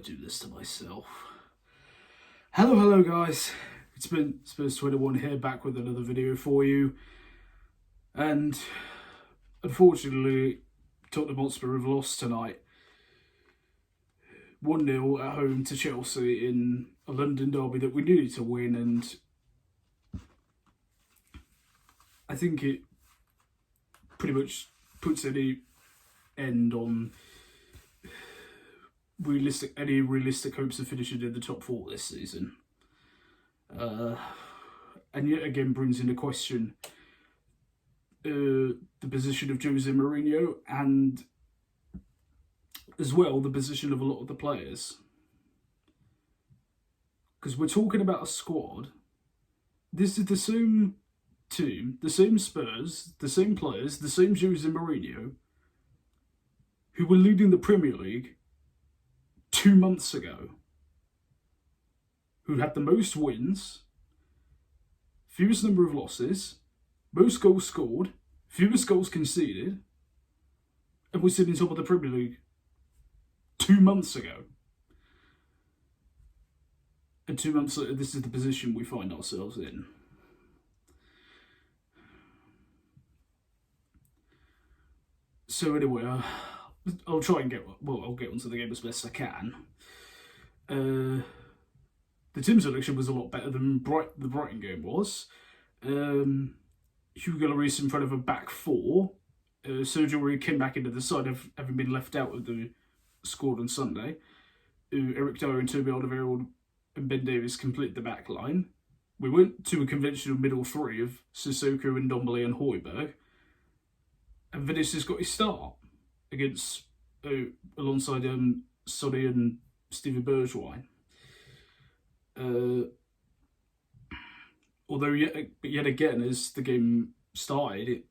I do this to myself? Hello guys. It's been Spurs 21 here, back with another video for you. And unfortunately, Tottenham Hotspur have lost tonight. 1-0 at home to Chelsea in a London derby that we needed to win, and I think it pretty much puts any end on any realistic hopes of finishing in the top 4 this season. And yet again brings into question the position of Jose Mourinho, and as well the position of a lot of the players. Because we're talking about a squad. This is the same team, the same Spurs, the same players, the same Jose Mourinho, who were leading the Premier League 2 months ago, who had the most wins, fewest number of losses, most goals scored, fewest goals conceded, and was sitting top of the Premier League 2 months ago. And 2 months later, this is the position we find ourselves in. So anyway, I'll try and I'll get onto the game as best I can. The team selection was a lot better than the Brighton game was. Hugo Lloris in front of a back 4. Sergio Aurier came back into the side of having been left out of the squad on Sunday. Eric Dyer and Toby Alderweireld and Ben Davies complete the back line. We went to a conventional middle 3 of Sissoko and Ndombele and Højbjerg. And Vinicius got his start against alongside Sonny and Steven Bergwijn. Although yet again, as the game started,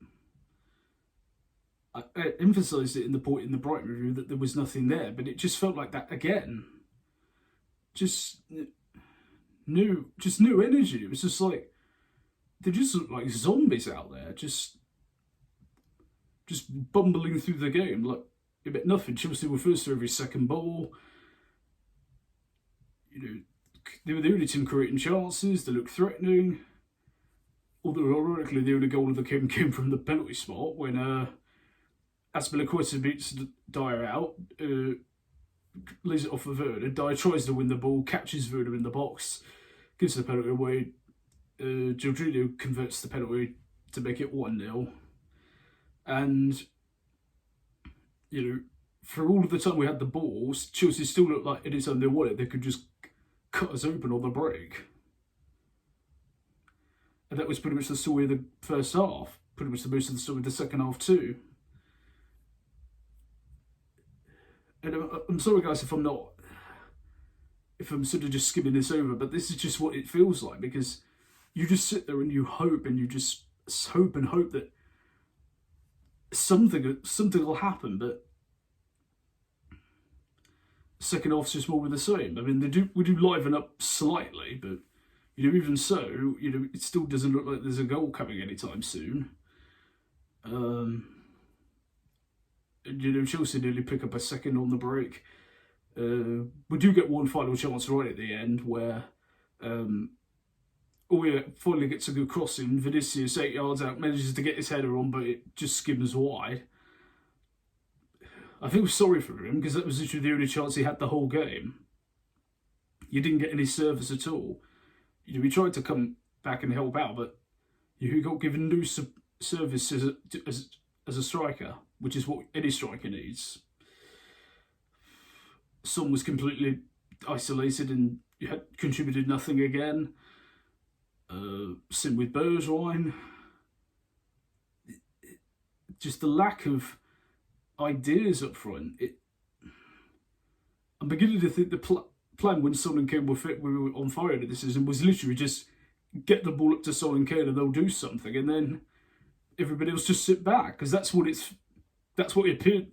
I emphasised it in the Brighton review that there was nothing there, but it just felt like that again. Just new energy. It was just like they just looked like zombies out there, just bumbling through the game like it meant nothing. Chelsea were first to every second ball. You know, they were the only team creating chances. They looked threatening. Although ironically, the only goal of the game came from the penalty spot when Azpilicueta beats Dyer out, lays it off for Werner. Dyer tries to win the ball, catches Werner in the box, gives the penalty away. Jorginho converts the penalty to make it 1-0. And, you know, for all of the time we had the balls, Chelsea still looked like anytime they wanted, they could just cut us open on the break. And that was pretty much the story of the first half. Pretty much the most of the story of the second half too. And I'm sorry guys if I'm sort of just skimming this over, but this is just what it feels like, because you just sit there and you hope, and you just hope and hope that something will happen, but second half's just more of the same. I mean, we do liven up slightly, but you know, even so, you know, it still doesn't look like there's a goal coming anytime soon. You know, Chelsea nearly pick up a second on the break. We do get one final chance right at the end where finally gets a good crossing. Vinicius, 8 yards out, manages to get his header on, but it just skims wide. I feel sorry for him, because that was literally the only chance he had the whole game. You didn't get any service at all. You know, he tried to come back and help out, but you got given no service as a striker, which is what any striker needs. Son was completely isolated and had contributed nothing again. Same with Bergwijn. Just the lack of ideas up front. I'm beginning to think the plan when Son and Kane were fit, we were on fire in this season, was literally just get the ball up to Son and Kane and they'll do something, and then everybody else just sit back, because that's what it appeared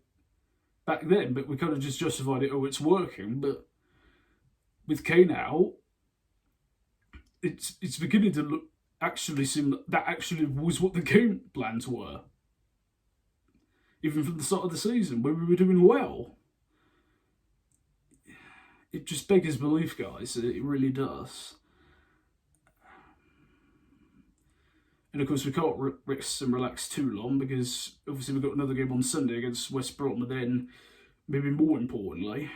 back then. But we kind of just justified it. Oh, it's working. But with Kane out, it's beginning to seem that actually was what the game plans were. Even from the start of the season, when we were doing well. it just beggars belief, guys. It really does. And of course, we can't rest and relax too long because obviously we've got another game on Sunday against West Brom, and then maybe more importantly,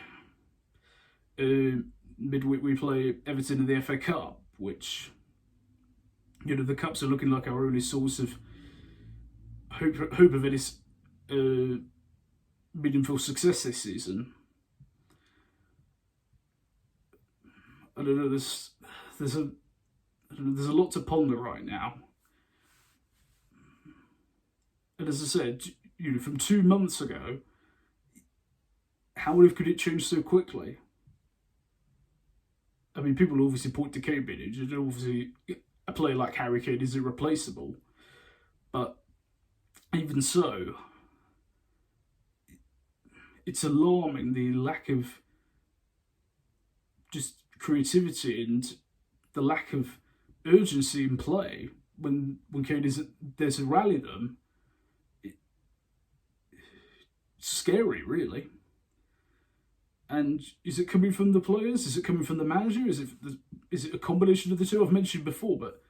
midweek we play Everton in the FA Cup, which, you know, the cups are looking like our only source of hope of any meaningful success this season. I don't know. There's a lot to ponder right now. And as I said, you know, from 2 months ago, how on earth could it change so quickly? I mean, people obviously point to Kane being injured, and obviously a player like Harry Kane is irreplaceable. But even so, it's alarming the lack of just creativity and the lack of urgency in play when Kane is there to rally them. It's scary, really. And is it coming from the players? Is it coming from the manager? Is it a combination of the two? I've mentioned before, but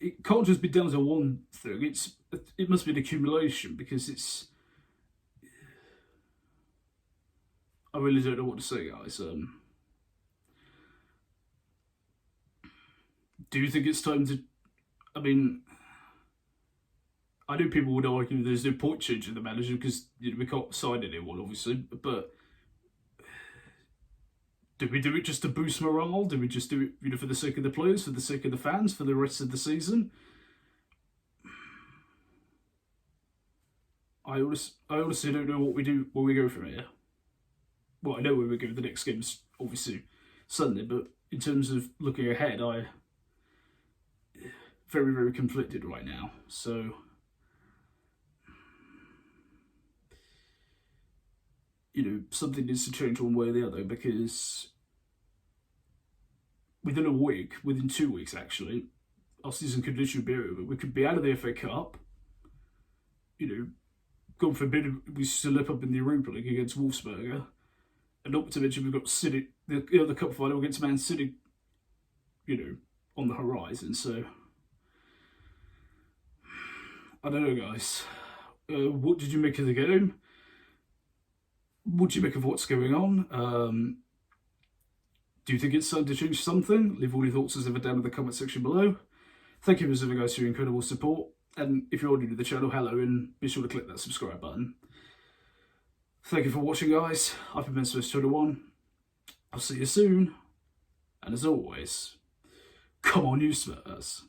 it can't just be down to one thing. It must be an accumulation, because it's. I really don't know what to say, guys. Do you think it's time to? I mean, I know people would argue there's no point changing the manager because, you know, we can't sign anyone, obviously. But do we do it just to boost morale? Do we just do it, you know, for the sake of the players, for the sake of the fans, for the rest of the season? I honestly don't know what we do when we go from here. Well, I know where we go. The next game's obviously Sunday, but in terms of looking ahead, I very, very conflicted right now. So, you know, something needs to change one way or the other, because within a week, within 2 weeks actually, our season could literally be over. We could be out of the FA Cup, you know, God forbid we slip up in the Europa League against Wolfsburger, and not to mention we've got City, the cup final against Man City, you know, on the horizon. So, I don't know, guys. What did you make of the game? What do you make of what's going on? Do you think it's time to change something? Leave all your thoughts as ever down in the comment section below. Thank you as ever, guys, for your incredible support. And if you're new to the channel, hello, and be sure to click that subscribe button. Thank you for watching, guys. I've been Spurs21. I'll see you soon. And as always, come on, you Spurs.